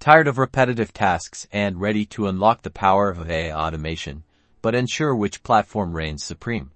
Tired of repetitive tasks and ready to unlock the power of AI automation, but unsure which platform reigns supreme?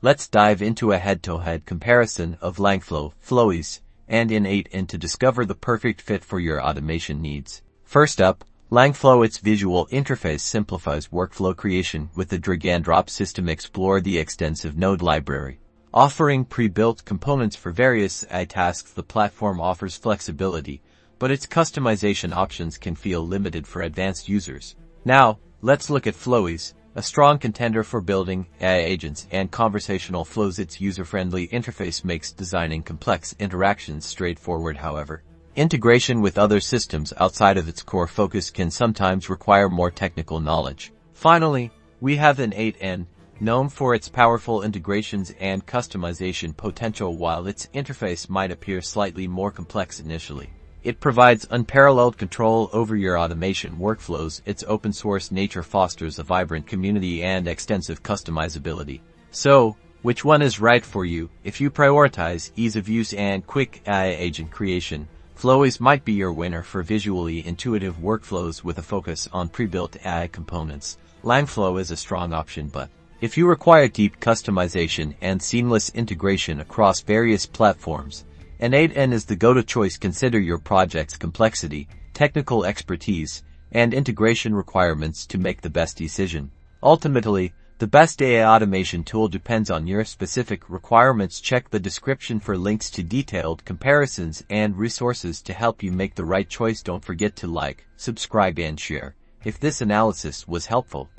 Let's dive into a head-to-head comparison of Langflow, Flowise, and N8N to discover the perfect fit for your automation needs. First up, Langflow. Its visual interface simplifies workflow creation with the drag-and-drop system. Explore the extensive node library. Offering pre-built components for various AI tasks, the platform offers flexibility, but its customization options can feel limited for advanced users. Now, let's look at Flowise, a strong contender for building AI agents and conversational flows. Its user-friendly interface makes designing complex interactions straightforward. However, integration with other systems outside of its core focus can sometimes require more technical knowledge. Finally, we have N8N, known for its powerful integrations and customization potential. While its interface might appear slightly more complex initially, it provides unparalleled control over your automation workflows. Its open-source nature fosters a vibrant community and extensive customizability. So, which one is right for you? If you prioritize ease of use and quick AI agent creation, Flowise might be your winner. For visually intuitive workflows with a focus on pre-built AI components, Langflow is a strong option. But if you require deep customization and seamless integration across various platforms, N8N is the go-to choice. Consider your project's complexity, technical expertise, and integration requirements to make the best decision. Ultimately, the best AI automation tool depends on your specific requirements. Check the description for links to detailed comparisons and resources to help you make the right choice. Don't forget to like, subscribe, and share if this analysis was helpful.